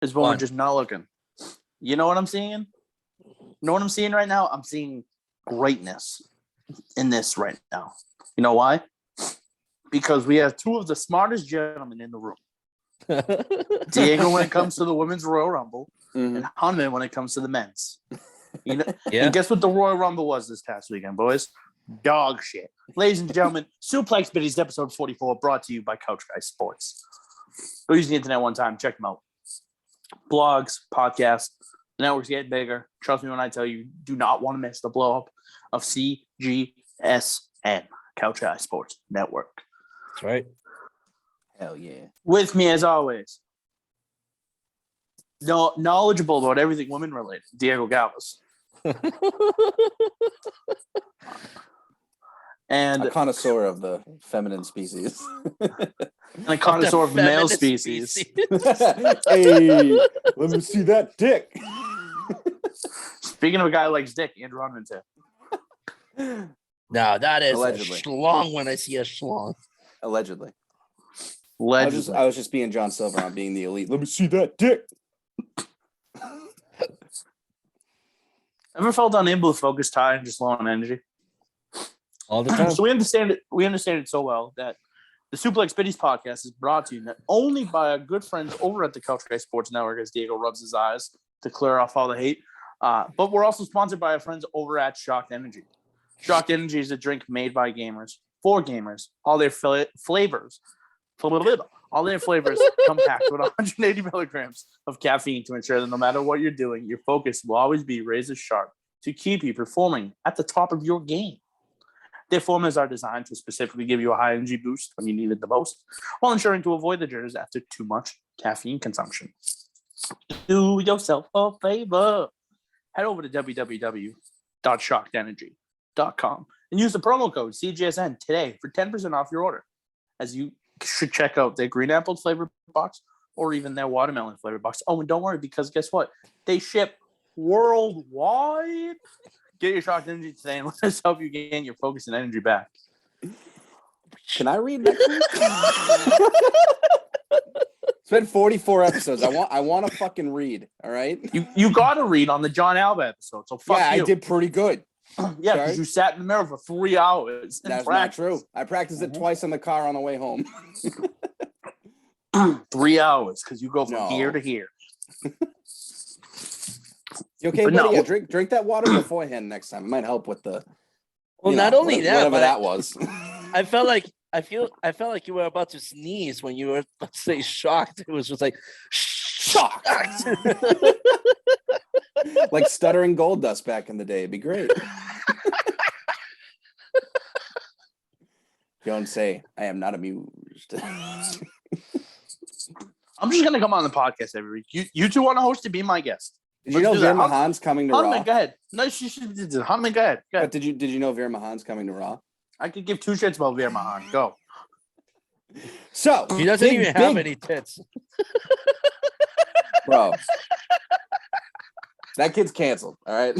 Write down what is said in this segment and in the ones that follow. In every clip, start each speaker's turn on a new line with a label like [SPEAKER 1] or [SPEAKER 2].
[SPEAKER 1] is when we're just not looking. You know what I'm seeing? You know what I'm seeing right now? I'm seeing greatness in this right now. You know why? Because we have two of the smartest gentlemen in the room. Diego when it comes to the women's Royal Rumble, and Hanman when it comes to the men's. You know, and guess what the Royal Rumble was this past weekend, boys? Dog shit. Ladies and gentlemen, Suplex Biddies episode 44 brought to you by Couch Guys Sports. Go use the internet one time. Check them out. Blogs, podcasts, the network's getting bigger. Trust me when I tell you, do not want to miss the blow up of CGSN, Couch Guys Sports Network.
[SPEAKER 2] That's right.
[SPEAKER 3] Hell yeah.
[SPEAKER 1] With me as always, knowledgeable about everything women related, Diego Galvez. And
[SPEAKER 3] a connoisseur of the feminine species.
[SPEAKER 1] And a connoisseur of male species.
[SPEAKER 3] Hey, let me see that dick.
[SPEAKER 1] Speaking of a guy who likes dick, Andrew Hunman too.
[SPEAKER 2] No, that is
[SPEAKER 3] Allegedly.
[SPEAKER 2] a schlong when I see a schlong.
[SPEAKER 3] Allegedly. I was just being John Silver on being the elite. Let me see that dick.
[SPEAKER 1] Ever felt unable to focus, tired, and just low on energy?
[SPEAKER 2] All the time.
[SPEAKER 1] So we understand it so well that the Suplex Biddies podcast is brought to you not only by our good friends over at the Couch Guys Sports Network, as Diego rubs his eyes to clear off all the hate, but we're also sponsored by our friends over at Shocked Energy. Shocked Energy is a drink made by gamers for gamers. All their flavors come packed with 180 milligrams of caffeine to ensure that no matter what you're doing, your focus will always be razor sharp to keep you performing at the top of your game. Their formulas are designed to specifically give you a high energy boost when you need it the most, while ensuring to avoid the jitters after too much caffeine consumption. Do yourself a favor. Head over to www.shockedenergy.com and use the promo code CGSN today for 10% off your order. As you should check out their green apple flavor box or even their watermelon flavor box. Oh, and don't worry, because guess what? They ship worldwide. Get your Shocked Energy today and let us help you gain your focus and energy back.
[SPEAKER 3] Can I read that? It's been 44 episodes. I want to fucking read. All right.
[SPEAKER 1] You got to read on the John Alba episode. So fuck you.
[SPEAKER 3] I did pretty good.
[SPEAKER 1] Yeah, because you sat in the mirror for 3 hours.
[SPEAKER 3] That's not true. I practiced it twice in the car on the way home.
[SPEAKER 1] 3 hours because you go from here to here.
[SPEAKER 3] You okay, buddy? Yeah, drink that water beforehand next time. It might help with the.
[SPEAKER 2] Well, not only that,
[SPEAKER 3] whatever that was.
[SPEAKER 2] I felt like you were about to sneeze when you were about to say shocked. It was just like shocked.
[SPEAKER 3] Like stuttering gold dust back in the day. It'd be great. Don't say I am not amused.
[SPEAKER 1] I'm just gonna come on the podcast every week. You two want to host to be my guest.
[SPEAKER 3] Did you know Veer Mahan's coming to Raw?
[SPEAKER 1] Hanman, go ahead. No, Hanman, go ahead.
[SPEAKER 3] But did you know Veer Mahan's coming to Raw?
[SPEAKER 1] I could give two shits about Veer Mahan. Go.
[SPEAKER 3] So
[SPEAKER 2] he doesn't even have any tits.
[SPEAKER 3] Bro. That kid's canceled, all right?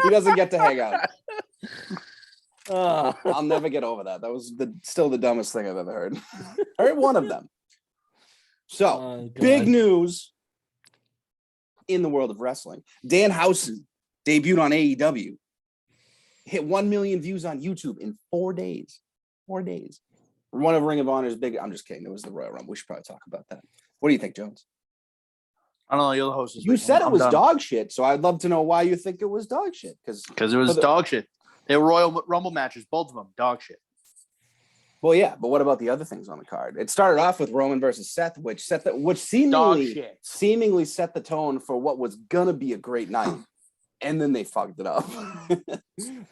[SPEAKER 3] He doesn't get to hang out. I'll never get over that. That was still the dumbest thing I've ever heard. I heard one of them. So, big news in the world of wrestling. Danhausen debuted on AEW. Hit 1 million views on YouTube in 4 days. 4 days. One of Ring of Honor's big. I'm just kidding. It was the Royal Rumble. We should probably talk about that. What do you think, Jones?
[SPEAKER 1] I don't know. You're the host.
[SPEAKER 3] You said it was dog shit, so I'd love to know why you think it was dog shit.
[SPEAKER 1] Because it was dog shit. They were Royal Rumble matches, both of them, dog shit.
[SPEAKER 3] Well, yeah, but what about the other things on the card? It started off with Roman versus Seth, which seemingly set the tone for what was gonna be a great night, and then they fucked it up.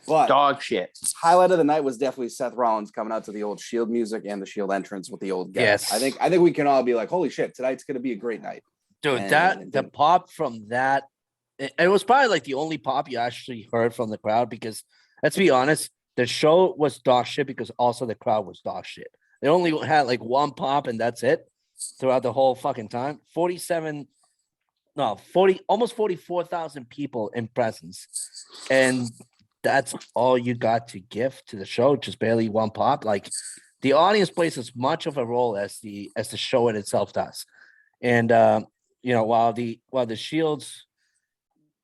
[SPEAKER 3] But
[SPEAKER 1] dog shit.
[SPEAKER 3] Highlight of the night was definitely Seth Rollins coming out to the old Shield music and the Shield entrance with the old guy.
[SPEAKER 2] Yes.
[SPEAKER 3] I think we can all be like, holy shit, tonight's gonna be a great night.
[SPEAKER 2] Dude, the pop from that, it was probably like the only pop you actually heard from the crowd, because let's be honest, the show was dog shit because also the crowd was dog shit. They only had like one pop and that's it throughout the whole fucking time. Almost 44,000 people in presence. And that's all you got to give to the show, just barely one pop. Like, the audience plays as much of a role as the show in itself does. And while the Shield's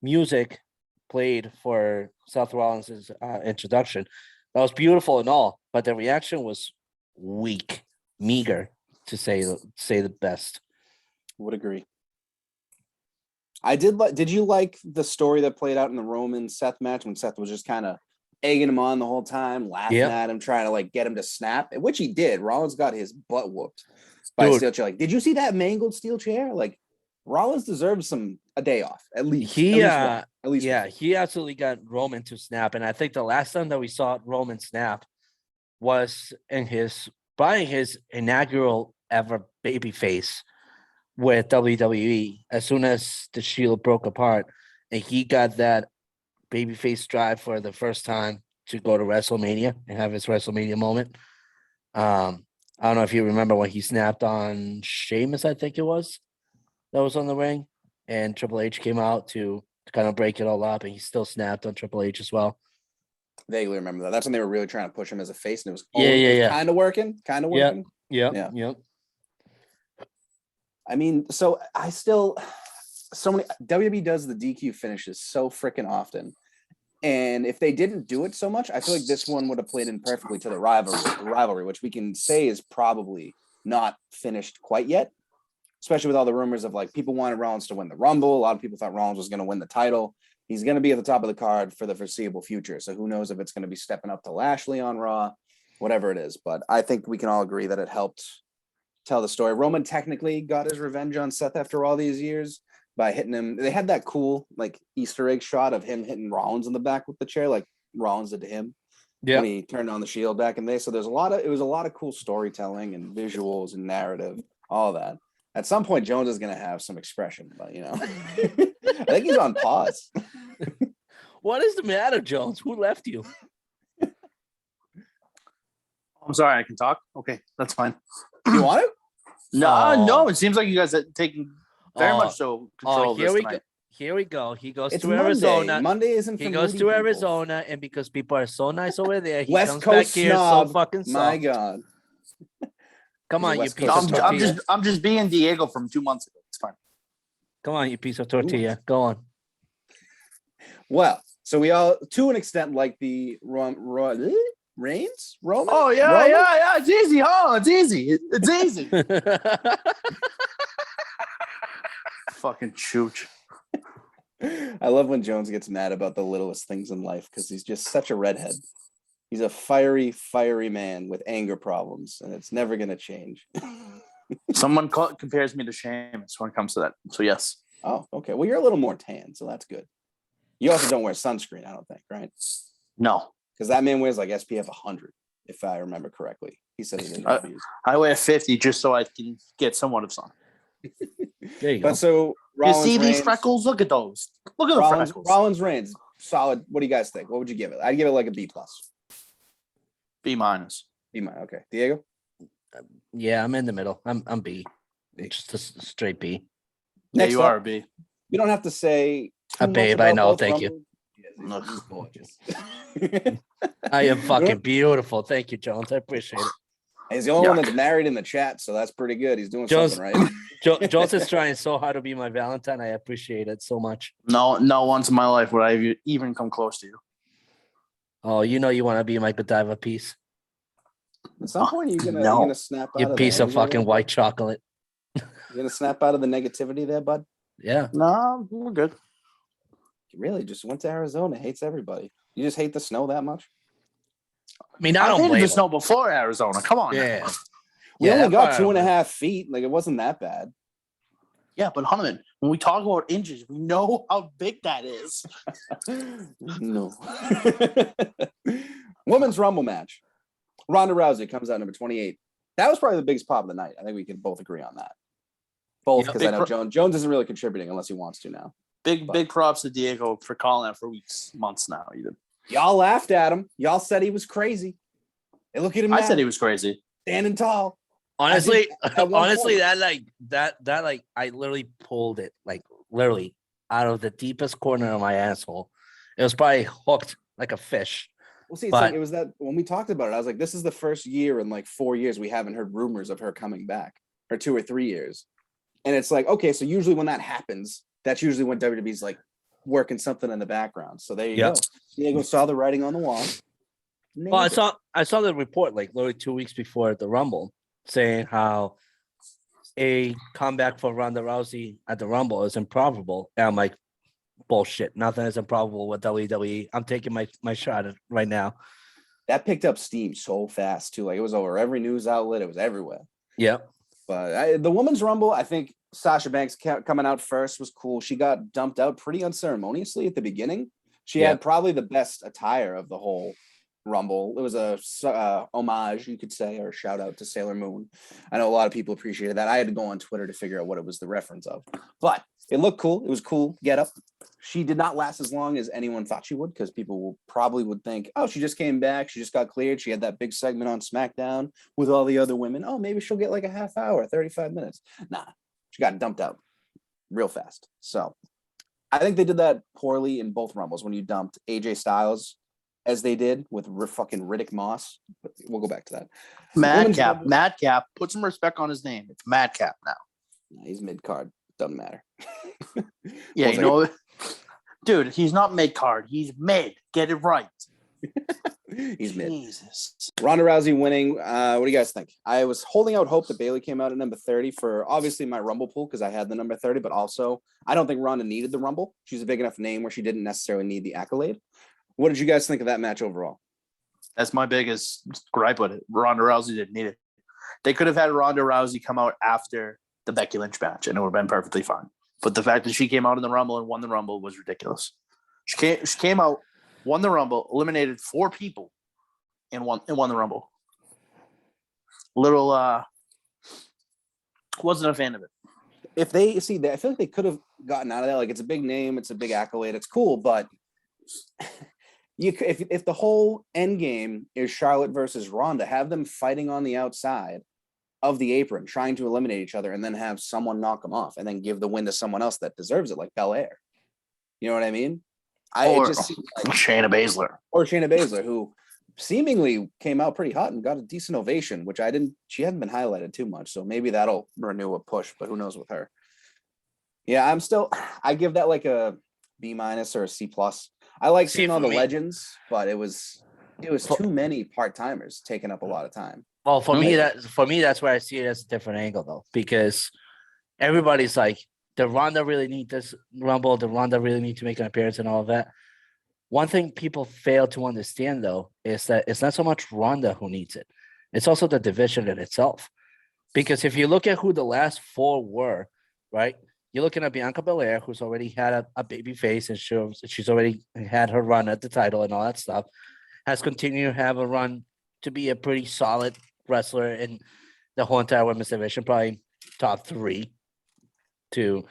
[SPEAKER 2] music played for Seth Rollins' introduction, that was beautiful and all, but the reaction was weak, meager, to say the best.
[SPEAKER 3] Would agree. Did you like the story that played out in the Roman Seth match when Seth was just kind of egging him on the whole time, laughing at him, trying to like get him to snap, which he did. Rollins got his butt whooped by a steel chair. Like, did you see that mangled steel chair? Like, Rollins deserves a day off at least.
[SPEAKER 2] He absolutely got Roman to snap, and I think the last time that we saw Roman snap was in his inaugural ever babyface with WWE. As soon as the Shield broke apart, and he got that babyface drive for the first time to go to WrestleMania and have his WrestleMania moment. I don't know if you remember when he snapped on Sheamus, I think it was, that was on the ring, and Triple H came out to kind of break it all up, and he still snapped on Triple H as well.
[SPEAKER 3] Vaguely remember that. That's when they were really trying to push him as a face, and it was kind of working.
[SPEAKER 2] Yeah.
[SPEAKER 3] I mean, so many WWE does the DQ finishes so freaking often. And if they didn't do it so much, I feel like this one would have played in perfectly to the rivalry, which we can say is probably not finished quite yet, especially with all the rumors of like people wanted Rollins to win the Rumble. A lot of people thought Rollins was going to win the title. He's going to be at the top of the card for the foreseeable future. So who knows if it's going to be stepping up to Lashley on Raw, whatever it is. But I think we can all agree that it helped tell the story. Roman technically got his revenge on Seth after all these years by hitting him. They had that cool like Easter egg shot of him hitting Rollins in the back with the chair, like Rollins did to him when he turned on the Shield back in the day. So it was a lot of cool storytelling and visuals and narrative, all that. At some point, Jones is going to have some expression, but I think he's on pause.
[SPEAKER 2] What is the matter, Jones? Who left you?
[SPEAKER 1] I'm sorry, I can talk. Okay, that's fine.
[SPEAKER 3] You want to?
[SPEAKER 1] No. It seems like you guys are taking very much so control of this tonight.
[SPEAKER 2] Here we go. He goes
[SPEAKER 3] It's
[SPEAKER 2] to
[SPEAKER 3] Monday.
[SPEAKER 2] Arizona.
[SPEAKER 3] Monday isn't.
[SPEAKER 2] He goes to Arizona, and because people are so nice over there, he
[SPEAKER 3] West
[SPEAKER 2] comes
[SPEAKER 3] Coast
[SPEAKER 2] back here
[SPEAKER 3] snob.
[SPEAKER 2] so fucking soft.
[SPEAKER 3] My God.
[SPEAKER 2] Come on, you
[SPEAKER 3] West
[SPEAKER 2] piece
[SPEAKER 3] Coast
[SPEAKER 2] of tortilla.
[SPEAKER 1] I'm just being Diego from 2 months ago. It's fine.
[SPEAKER 2] Come on, you piece of tortilla. Go on.
[SPEAKER 3] Well, so we all, to an extent, like the Reigns? Roman?
[SPEAKER 1] Oh, yeah. It's easy. Oh, it's easy. It's easy. Fucking chooch.
[SPEAKER 3] I love when Jones gets mad about the littlest things in life because he's just such a redhead. He's a fiery man with anger problems, and it's never going to change.
[SPEAKER 1] Someone compares me to Sheamus when it comes to that. So, yes.
[SPEAKER 3] Oh, okay. Well, you're a little more tan, so that's good. You also don't wear sunscreen, I don't think, right?
[SPEAKER 1] No.
[SPEAKER 3] Because that man wears like SPF 100, if I remember correctly. He said he didn't use.
[SPEAKER 1] I wear 50 just so I can get somewhat of sun.
[SPEAKER 2] There you go.
[SPEAKER 3] But so Rollins,
[SPEAKER 1] you see
[SPEAKER 3] Reigns,
[SPEAKER 1] these freckles? Look at those. Look at the freckles.
[SPEAKER 3] Rollins Reigns, solid. What do you guys think? What would you give it? I'd give it like a B+.
[SPEAKER 1] B-.
[SPEAKER 3] B-. Okay. Diego?
[SPEAKER 2] Yeah, I'm in the middle. I'm B. Just a straight B.
[SPEAKER 1] Yeah, you are a B.
[SPEAKER 3] You don't have to say
[SPEAKER 2] A babe, I know. Thank you.
[SPEAKER 3] He's gorgeous.
[SPEAKER 2] I am fucking beautiful. Thank you, Jones. I appreciate it.
[SPEAKER 3] He's the only one that's married in the chat, so that's pretty good. He's doing something right.
[SPEAKER 2] Jones is trying so hard to be my Valentine. I appreciate it so much.
[SPEAKER 1] No, once in my life would I even come close to you.
[SPEAKER 2] Oh, you want to be my Godiva piece.
[SPEAKER 3] At some point, you're gonna snap out.
[SPEAKER 2] You piece of fucking white chocolate.
[SPEAKER 3] You're gonna snap out of the negativity there, bud.
[SPEAKER 2] Yeah.
[SPEAKER 1] No, we're good.
[SPEAKER 3] You really just went to Arizona. Hates everybody. You just hate the snow that much?
[SPEAKER 2] I mean, I don't
[SPEAKER 1] hated
[SPEAKER 2] blame
[SPEAKER 1] the
[SPEAKER 2] him.
[SPEAKER 1] snow before Arizona. Come on.
[SPEAKER 2] Yeah.
[SPEAKER 3] We only got 2.5 feet. Like, it wasn't that bad.
[SPEAKER 1] Yeah, but Hunterman, when we talk about inches, we know how big that is.
[SPEAKER 3] No. Women's Rumble match. Ronda Rousey comes out number 28. That was probably the biggest pop of the night. I think we can both agree on that. Both, because I know Jones isn't really contributing unless he wants to now.
[SPEAKER 1] Big props to Diego for calling that for months now. Even
[SPEAKER 3] y'all laughed at him. Y'all said he was crazy. And look at him now.
[SPEAKER 1] I said he was crazy.
[SPEAKER 3] Standing tall.
[SPEAKER 2] Honestly, that I literally pulled it literally out of the deepest corner of my asshole. It was probably hooked like a fish.
[SPEAKER 3] Well, see, it was that when we talked about it, I was like, this is the first year in 4 years we haven't heard rumors of her coming back, or 2 or 3 years. And it's like, okay, so usually when that happens, that's usually when WWE's like working something in the background. So there you go. Diego saw the writing on the wall.
[SPEAKER 2] Well, I saw the report like literally 2 weeks before the Rumble saying how a comeback for Ronda Rousey at the Rumble is improbable. And I'm like, bullshit. Nothing is improbable with WWE. I'm taking my shot right now.
[SPEAKER 3] That picked up steam so fast too. Like it was over every news outlet. It was everywhere.
[SPEAKER 2] Yep.
[SPEAKER 3] But the women's Rumble, I think Sasha Banks coming out first was cool. She got dumped out pretty unceremoniously at the beginning. She had probably the best attire of the whole Rumble. It was a homage, you could say, or shout out to Sailor Moon. I know a lot of people appreciated that. I had to go on Twitter to figure out what it was the reference of, but it looked cool. It was cool. Get up. She did not last as long as anyone thought she would, because people would think, oh, she just came back. She just got cleared. She had that big segment on SmackDown with all the other women. Oh, maybe she'll get like a half hour, 35 minutes. Nah, she got dumped out real fast. So I think they did that poorly in both Rumbles when you dumped AJ Styles as they did with fucking Riddick Moss. But we'll go back to that.
[SPEAKER 1] Madcap. Put some respect on his name. It's Madcap now.
[SPEAKER 3] He's mid-card. Doesn't matter.
[SPEAKER 1] Yeah, you know, dude, he's not mid-card. He's mid. Get it right.
[SPEAKER 3] He's mid.
[SPEAKER 1] Jesus.
[SPEAKER 3] Ronda Rousey winning. What do you guys think? I was holding out hope that Bayley came out at number 30 for obviously my Rumble pool because I had the number 30, but also I don't think Ronda needed the Rumble. She's a big enough name where she didn't necessarily need the accolade. What did you guys think of that match overall?
[SPEAKER 1] That's my biggest gripe with it. Ronda Rousey didn't need it. They could have had Ronda Rousey come out after the Becky Lynch match, and it would have been perfectly fine. But the fact that she came out in the Rumble and won the Rumble was ridiculous. She came out, won the Rumble, eliminated 4 people, and won the Rumble. Wasn't a fan of it.
[SPEAKER 3] If they see that, I feel like they could have gotten out of that. Like, it's a big name, it's a big accolade, it's cool, but if the whole end game is Charlotte versus Ronda, have them fighting on the outside of the apron, trying to eliminate each other, and then have someone knock them off, and then give the win to someone else that deserves it, like Belair. You know what I mean?
[SPEAKER 1] Or Shayna Baszler,
[SPEAKER 3] who seemingly came out pretty hot and got a decent ovation, which she hadn't been highlighted too much, so maybe that'll renew a push, but who knows with her. Yeah, I give that like a B- or a C+. I like seeing all the legends, but it was too many part-timers taking up a lot of time.
[SPEAKER 2] Well, for me, that's where I see it as a different angle, though, because everybody's like, the Ronda really need this Rumble, the Ronda really need to make an appearance and all of that. One thing people fail to understand, though, is that it's not so much Ronda who needs it. It's also the division in itself. Because if you look at who the last 4 were, right, you're looking at Bianca Belair, who's already had a baby face and she's already had her run at the title and all that stuff, has continued to have a run to be a pretty solid wrestler in the whole entire women's division, probably top 3 to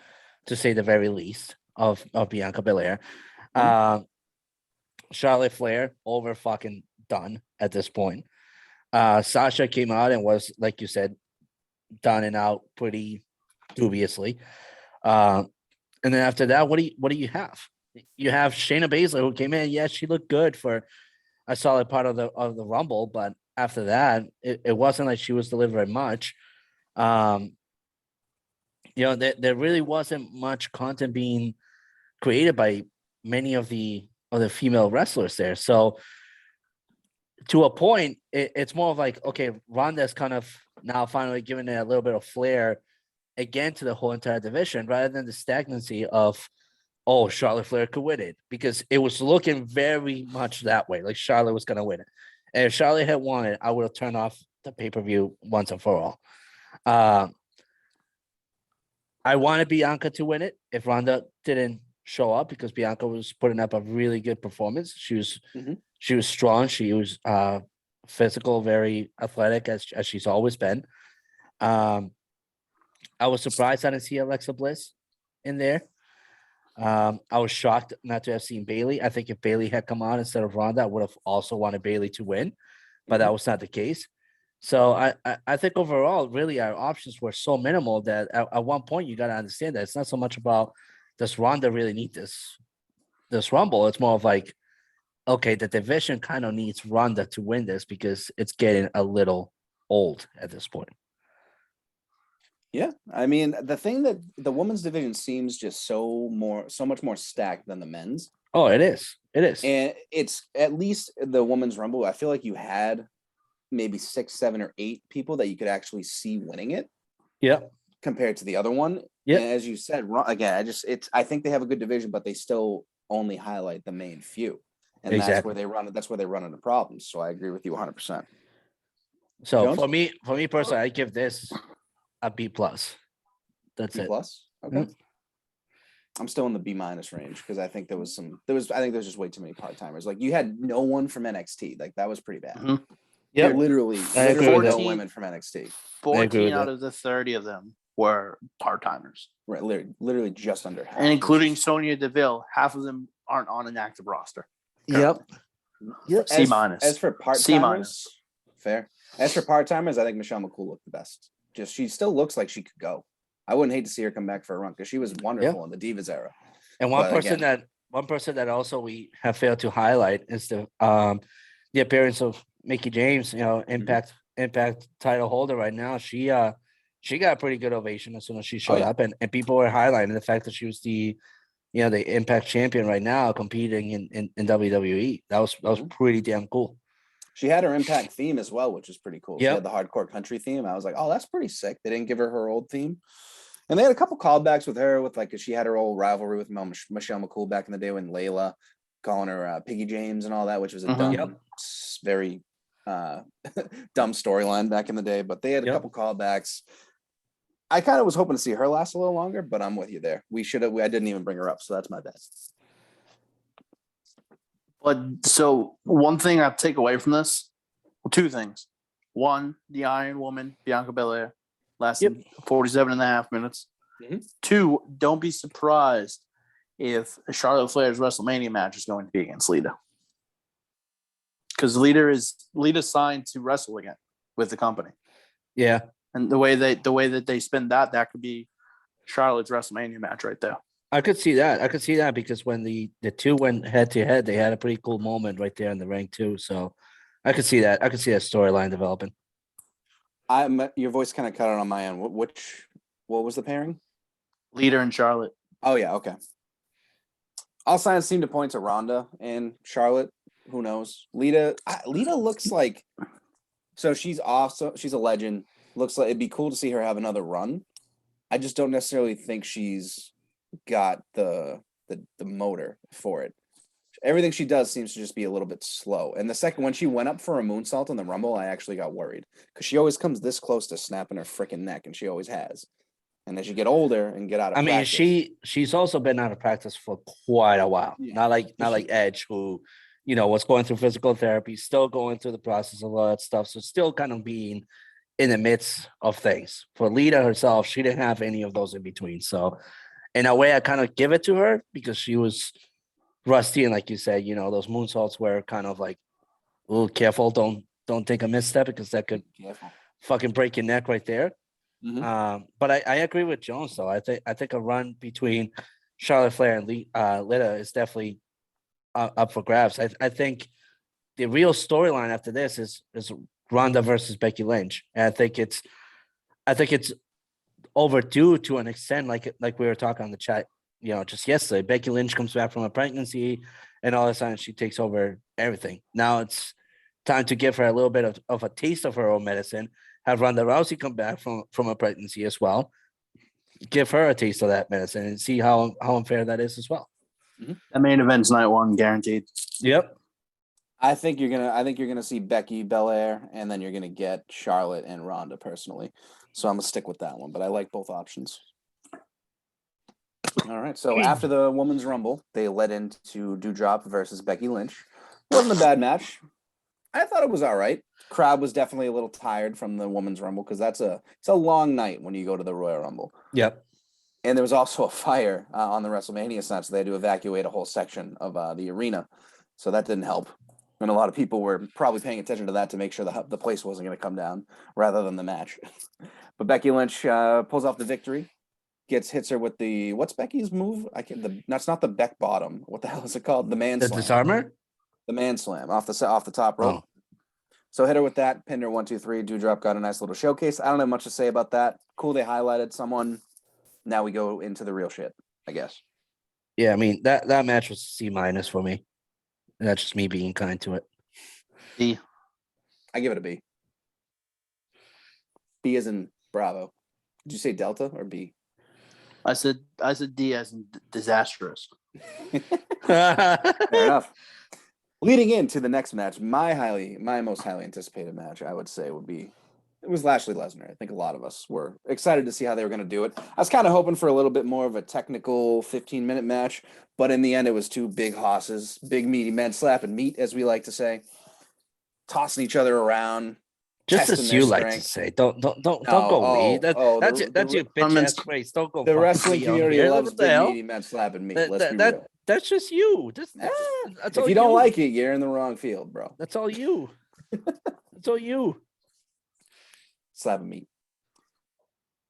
[SPEAKER 2] say the very least of Bianca Belair. Charlotte Flair, over fucking done at this point. Sasha came out and was, like you said, done and out pretty dubiously. And then after that, what do you have? You have Shayna Baszler, who came in. Yes, she looked good for a solid part of the Rumble, but after that, it wasn't like she was delivering much. There really wasn't much content being created by many of the female wrestlers there. So to a point, it's more of like, okay, Ronda's kind of now finally giving it a little bit of flair again to the whole entire division, rather than the stagnancy of, oh, Charlotte Flair could win it, because it was looking very much that way, like Charlotte was going to win it. And if Charlotte had won it, I would have turned off the pay-per-view once and for all. I wanted Bianca to win it if Ronda didn't show up, because Bianca was putting up a really good performance. She was strong. She was physical, very athletic, as she's always been. I was surprised I didn't see Alexa Bliss in there. I was shocked not to have seen Bayley. I think if Bayley had come on instead of Ronda, I would have also wanted Bayley to win, but that was not the case. So I think overall, really, our options were so minimal that at one point you got to understand that it's not so much about, does Ronda really need this Rumble? It's more of like, okay, the division kind of needs Ronda to win this because it's getting a little old at this point.
[SPEAKER 3] Yeah, I mean, the thing that the women's division seems just so much more stacked than the men's.
[SPEAKER 2] Oh, it is. It is.
[SPEAKER 3] And it's at least the women's rumble. I feel like you had maybe 6, 7, or 8 people that you could actually see winning it.
[SPEAKER 2] Yeah.
[SPEAKER 3] Compared to the other one.
[SPEAKER 2] Yeah.
[SPEAKER 3] And as you said, again, I think they have a good division, but they still only highlight the main few. And
[SPEAKER 2] Exactly.
[SPEAKER 3] that's where they run into problems. So I agree with you 100%.
[SPEAKER 2] So
[SPEAKER 3] Jones?
[SPEAKER 2] for me personally, I give this a B+. That's
[SPEAKER 3] B+?
[SPEAKER 2] it.
[SPEAKER 3] Okay.
[SPEAKER 2] Mm.
[SPEAKER 3] I'm still in the B- range because I think there was just way too many part-timers. Like you had no one from NXT. Like that was pretty bad.
[SPEAKER 1] Mhm.
[SPEAKER 2] Yeah,
[SPEAKER 3] literally
[SPEAKER 2] I agree with
[SPEAKER 3] no
[SPEAKER 2] that.
[SPEAKER 3] women from NXT.
[SPEAKER 1] 14 out
[SPEAKER 2] that.
[SPEAKER 1] of the 30 of them were part-timers.
[SPEAKER 3] Right, literally just under half.
[SPEAKER 1] And including Sonya Deville, half of them aren't on an active roster.
[SPEAKER 2] Yep. Yep.
[SPEAKER 1] C minus.
[SPEAKER 3] As for part-timers,
[SPEAKER 1] C minus.
[SPEAKER 3] Fair. As for part-timers, I think Michelle McCool looked the best. She still looks like she could go. I wouldn't hate to see her come back for a run because she was wonderful in the Divas era.
[SPEAKER 2] And one person that also we have failed to highlight is the appearance of Mickie James, Impact title holder right now. She got a pretty good ovation as soon as she showed up, and people were highlighting the fact that she was the Impact champion right now, competing in WWE. That was pretty damn cool.
[SPEAKER 3] She had her Impact theme as well, which is pretty cool.
[SPEAKER 2] Yep.
[SPEAKER 3] She had the hardcore country theme. I was like, oh, that's pretty sick. They didn't give her old theme. And they had a couple callbacks with her cause she had her old rivalry with Michelle McCool back in the day when Layla calling her Piggy James and all that, which was a dumb, very dumb storyline back in the day. But they had a couple callbacks. I kind of was hoping to see her last a little longer, but I'm with you there. I didn't even bring her up, so that's my bad.
[SPEAKER 1] But so one thing I take away from this, well, 2 things. One, the Iron Woman, Bianca Belair, lasted 47 and a half minutes.
[SPEAKER 3] Mm-hmm.
[SPEAKER 1] 2, don't be surprised if Charlotte Flair's WrestleMania match is going to be against Lita. Because Lita's signed to wrestle again with the company.
[SPEAKER 2] Yeah.
[SPEAKER 1] And the way that they spin that could be Charlotte's WrestleMania match right there.
[SPEAKER 2] I could see that because when the two went head to head, they had a pretty cool moment right there in the ring too. So I could see that. I could see that storyline developing.
[SPEAKER 3] Your voice kind of cut out on my end. What was the pairing?
[SPEAKER 1] Lita and Charlotte.
[SPEAKER 3] Oh yeah, okay. All signs seem to point to Ronda and Charlotte. Who knows? Lita looks like, so she's awesome. She's a legend. Looks like it'd be cool to see her have another run. I just don't necessarily think she's got the motor for it. Everything she does seems to just be a little bit slow. And when she went up for a moonsault in the Rumble, I actually got worried because she always comes this close to snapping her freaking neck, and she always has. And as you get older and get out of practice,
[SPEAKER 2] she's also been out of practice for quite a while. Yeah. Not like Edge, who was going through physical therapy, still going through the process of all that stuff. So still kind of being in the midst of things. For Lita herself, she didn't have any of those in between. So in a way, I kind of give it to her because she was rusty, and like you said, those moonsaults were kind of like, oh, careful, don't take a misstep because that could fucking break your neck right there. Mm-hmm. But I agree with Jones though. I think a run between Charlotte Flair and Lita is definitely up for grabs. I think the real storyline after this is Ronda versus Becky Lynch, and I think it's overdue to an extent, like we were talking on the chat, just yesterday. Becky Lynch comes back from a pregnancy, and all of a sudden she takes over everything. Now it's time to give her a little bit of a taste of her own medicine. Have Ronda Rousey come back from a pregnancy as well. Give her a taste of that medicine and see how unfair that is as well.
[SPEAKER 1] Mm-hmm. The main event's night 1, guaranteed.
[SPEAKER 2] Yep.
[SPEAKER 3] I think you're gonna see Becky Belair, and then you're gonna get Charlotte and Ronda personally. So I'm gonna stick with that one, but I like both options. All right. So after the Women's Rumble, they led into Doudrop versus Becky Lynch. Wasn't a bad match. I thought it was all right. Crowd was definitely a little tired from the Women's Rumble because it's a long night when you go to the Royal Rumble.
[SPEAKER 2] Yep.
[SPEAKER 3] And there was also a fire on the WrestleMania side, so they had to evacuate a whole section of the arena. So that didn't help. And a lot of people were probably paying attention to that to make sure the place wasn't going to come down rather than the match. But Becky Lynch pulls off the victory, hits her with what's Becky's move? That's not the Beck bottom. What the hell is it called? The man slam.
[SPEAKER 2] The disarmer?
[SPEAKER 3] The man slam off the top rope. Oh. So hit her with that. Pinder 1, 2, 3. Dewdrop got a nice little showcase. I don't have much to say about that. Cool, they highlighted someone. Now we go into the real shit, I guess.
[SPEAKER 2] Yeah, I mean that match was C- for me. And that's just me being kind to it.
[SPEAKER 1] D.
[SPEAKER 3] I give it a B. B as in Bravo. Did you say Delta or B?
[SPEAKER 1] I said D as in disastrous.
[SPEAKER 3] Fair enough. Leading into the next match, my most highly anticipated match, I would say, it was Lashley Lesnar. I think a lot of us were excited to see how they were going to do it. I was kind of hoping for a little bit more of a technical 15-minute match, but in the end, it was two big hosses, big meaty men slapping meat, as we like to say, tossing each other around.
[SPEAKER 2] Just
[SPEAKER 3] testing
[SPEAKER 2] as
[SPEAKER 3] their
[SPEAKER 2] you like to
[SPEAKER 3] strength.
[SPEAKER 2] say, don't go we. That's your bitch ass phrase. Don't go.
[SPEAKER 3] The wrestling
[SPEAKER 2] we on
[SPEAKER 3] community
[SPEAKER 2] here.
[SPEAKER 3] loves
[SPEAKER 2] What the
[SPEAKER 3] big
[SPEAKER 2] hell?
[SPEAKER 3] meaty men slapping meat. Let's be real.
[SPEAKER 2] That's just you. That's
[SPEAKER 3] If
[SPEAKER 2] all
[SPEAKER 3] you don't like it, you're in the wrong field, bro.
[SPEAKER 2] That's all you. That's all you.
[SPEAKER 3] Slapping meat.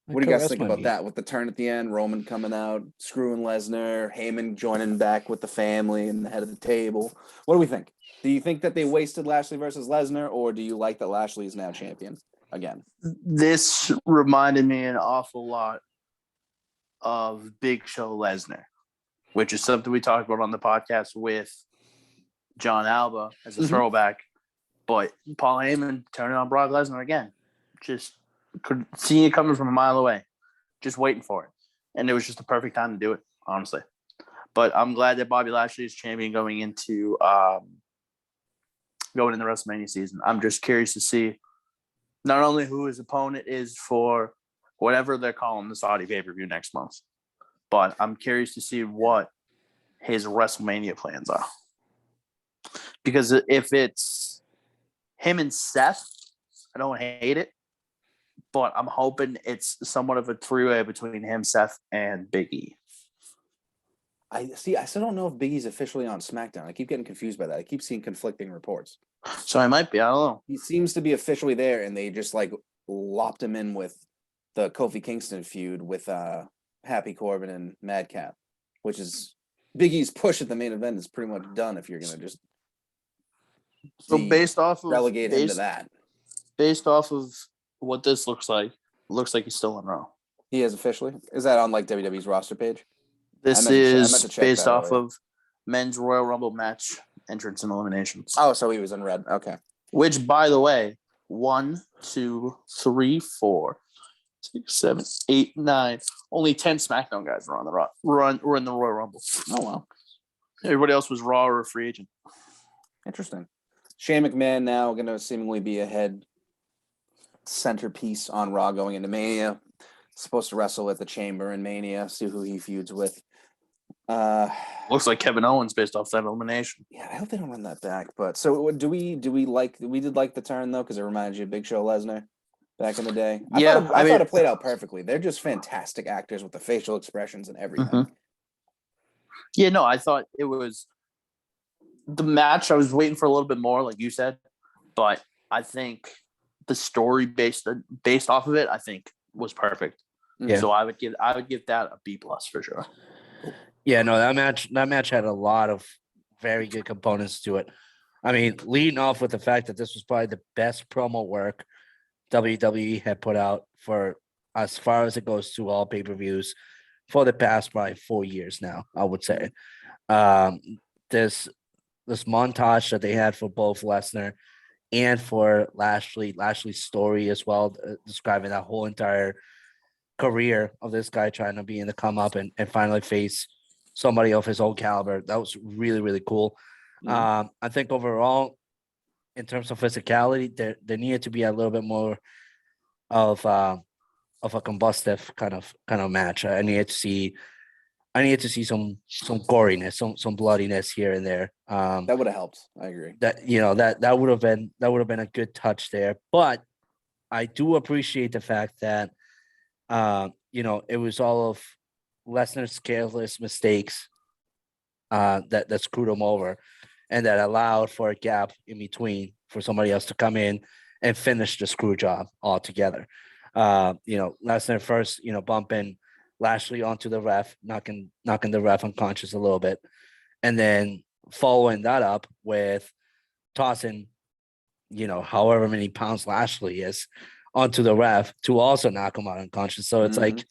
[SPEAKER 3] What do you guys think about that? With the turn at the end, Roman coming out, screwing Lesnar, Heyman joining back with the family and the head of the table. What do we think? Do you think that they wasted Lashley versus Lesnar, or do you like that Lashley is now champion again?
[SPEAKER 1] This reminded me an awful lot of Big Show Lesnar, which is something we talked about on the podcast with John Alba as a throwback. But Paul Heyman turning on Brock Lesnar again. Just could see it coming from a mile away. Just waiting for it. And it was just the perfect time to do it, honestly. But I'm glad that Bobby Lashley is champion going into the WrestleMania season. I'm just curious to see not only who his opponent is for whatever they're calling the Saudi pay-per-view next month, but I'm curious to see what his WrestleMania plans are. Because if it's him and Seth, I don't hate it, but I'm hoping it's somewhat of a three-way between him, Seth, and Big E.
[SPEAKER 3] I still don't know if Big E's officially on SmackDown. I keep getting confused by that. I keep seeing conflicting reports.
[SPEAKER 1] So I might be. I don't know.
[SPEAKER 3] He seems to be officially there, and they just like lopped him in with the Kofi Kingston feud with Happy Corbin and Madcap, which is Big E's push at the main event is pretty much done if you're gonna just
[SPEAKER 1] based off of
[SPEAKER 3] relegate him to that.
[SPEAKER 1] Based off of what this looks like he's still in Raw.
[SPEAKER 3] He is officially. Is that on like WWE's roster page?
[SPEAKER 1] This is based off of men's Royal Rumble match entrance and eliminations.
[SPEAKER 3] Oh, so he was in red. Okay.
[SPEAKER 1] Which, by the way, 1, 2, 3, 4, 6, 7, 8, 9. Only 10 SmackDown guys were on the Raw. Were in the Royal Rumble.
[SPEAKER 3] Oh wow.
[SPEAKER 1] Everybody else was Raw or a free agent.
[SPEAKER 3] Interesting. Shane McMahon now going to seemingly be a head centerpiece on Raw going into Mania. Supposed to wrestle at the Chamber in Mania. See who he feuds with.
[SPEAKER 1] Looks like Kevin Owens based off that elimination.
[SPEAKER 3] Yeah, I hope they don't run that back. But so we did like the turn though, because it reminds you of Big Show Lesnar back in the day. I thought it played out perfectly. They're just fantastic actors with the facial expressions and everything.
[SPEAKER 1] Mm-hmm. Yeah, no, I thought it was the match. I was waiting for a little bit more, like you said, but I think the story based off of it, I think was perfect. Yeah. So I would give that a B+ for sure.
[SPEAKER 2] Yeah, no, that match had a lot of very good components to it. I mean, leading off with the fact that this was probably the best promo work WWE had put out for as far as it goes to all pay-per-views for the past probably 4 years now, I would say. This montage that they had for both Lesnar and for Lashley's story as well, describing that whole entire career of this guy trying to be in the come up and finally face somebody of his own caliber. That was really, really cool. Mm-hmm. I think overall, in terms of physicality, there needed to be a little bit more of a combustive kind of match. I needed to see some goriness, some bloodiness here and there.
[SPEAKER 3] That would have helped. I agree.
[SPEAKER 2] That would have been a good touch there. But I do appreciate the fact that it was all of Lesnar's careless mistakes that screwed him over, and that allowed for a gap in between for somebody else to come in and finish the screw job altogether. Lesnar first, bumping Lashley onto the ref, knocking the ref unconscious a little bit, and then following that up with tossing however many pounds Lashley is onto the ref to also knock him out unconscious. So it's like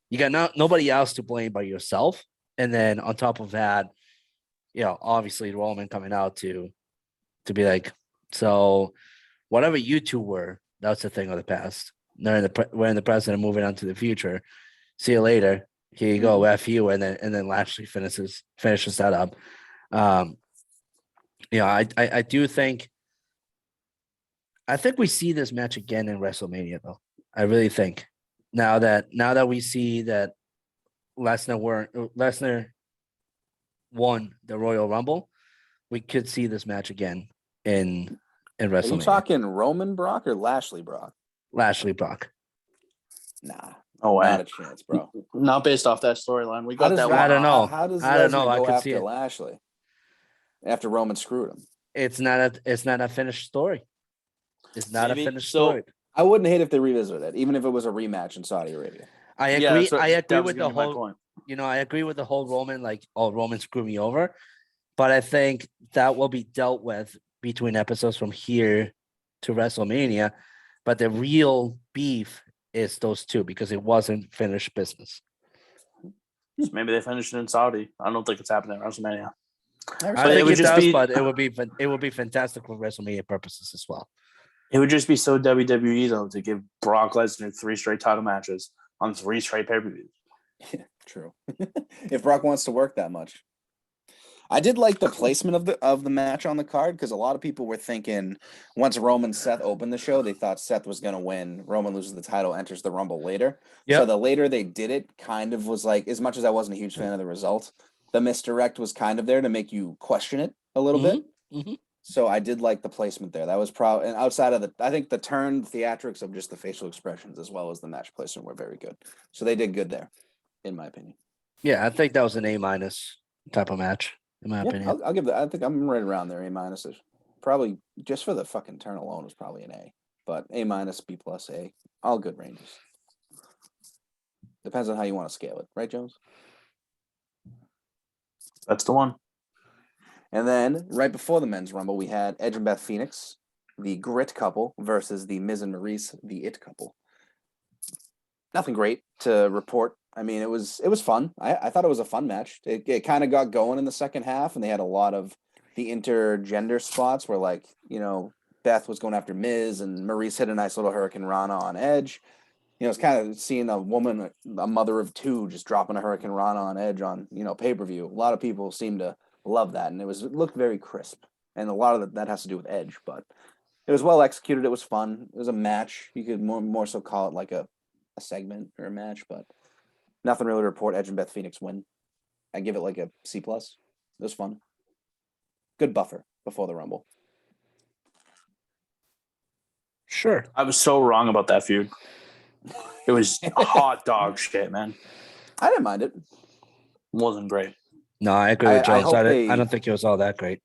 [SPEAKER 2] you got nobody else to blame but yourself. And then on top of that, obviously Roman coming out to be like, so whatever you two were, that's a thing of the past. We're in the present and moving on to the future. See you later. Here you go, F you, and then Lashley finishes that up. I do think. I think we see this match again in WrestleMania, though. I really think now that we see that Lesnar won the Royal Rumble, we could see this match again in WrestleMania.
[SPEAKER 3] Are you talking Roman Brock or Lashley Brock?
[SPEAKER 2] Lashley Brock.
[SPEAKER 3] Nah.
[SPEAKER 1] Oh,
[SPEAKER 3] not a chance, bro.
[SPEAKER 1] Not based off that storyline. We got that one.
[SPEAKER 2] I don't know.
[SPEAKER 3] How does
[SPEAKER 2] I don't know.
[SPEAKER 3] Lesnar
[SPEAKER 2] I
[SPEAKER 3] go
[SPEAKER 2] could see
[SPEAKER 3] after
[SPEAKER 2] it.
[SPEAKER 3] Lashley after Roman screwed him?
[SPEAKER 2] It's not a finished story. It's not a finished story.
[SPEAKER 3] I wouldn't hate if they revisited it, even if it was a rematch in Saudi Arabia.
[SPEAKER 2] I agree.
[SPEAKER 1] Yeah,
[SPEAKER 2] I agree with the
[SPEAKER 1] my
[SPEAKER 2] whole.
[SPEAKER 1] point.
[SPEAKER 2] I agree with the whole Roman, like, oh, Roman screwed me over, but I think that will be dealt with between episodes from here to WrestleMania. But the real beef is those two because it wasn't finished business.
[SPEAKER 1] So maybe they finished it in Saudi. I don't think it's happening at WrestleMania.
[SPEAKER 2] I think it does, but it would be fantastic for WrestleMania purposes as well.
[SPEAKER 1] It would just be so WWE though to give Brock Lesnar 3 straight title matches on 3 straight pay-per-views.
[SPEAKER 3] Yeah, true. If Brock wants to work that much. I did like the placement of the match on the card because a lot of people were thinking once Roman and Seth opened the show, they thought Seth was going to win. Roman loses the title, enters the Rumble later. Yep. So the later they did it kind of was like, as much as I wasn't a huge fan of the result, the misdirect was kind of there to make you question it a little bit. Mm-hmm. So I did like the placement there. That was probably, and outside of I think the turn theatrics of just the facial expressions as well as the match placement were very good. So they did good there, in my opinion.
[SPEAKER 2] Yeah, I think that was an A- type of match. In my opinion,
[SPEAKER 3] I'll give that. I think I'm right around there. A-. Probably just for the fucking turn alone was probably an A, but A-, B+, A, all good ranges. Depends on how you want to scale it, right, Jones?
[SPEAKER 1] That's the one.
[SPEAKER 3] And then right before the men's rumble, we had Edge and Beth Phoenix, the Grit couple, versus the Miz and Maurice, the It couple. Nothing great to report. I mean, it was fun. I thought it was a fun match. It kind of got going in the second half, and they had a lot of the intergender spots where, like, Beth was going after Miz, and Maurice hit a nice little Hurricane Rana on Edge. It's kind of seeing a woman, a mother of two, just dropping a Hurricane Rana on Edge on, pay-per-view. A lot of people seem to love that, and it looked very crisp. And a lot of that has to do with Edge, but it was well executed. It was fun. It was a match. You could more so call it like a segment or a match, but nothing really to report. Edge and Beth Phoenix win. I give it like a C+. It was fun. Good buffer before the Rumble.
[SPEAKER 2] Sure.
[SPEAKER 1] I was so wrong about that feud. It was hot dog shit, man.
[SPEAKER 3] I didn't mind it.
[SPEAKER 1] Wasn't great.
[SPEAKER 2] No, I agree with Jones. I don't think it was all that great.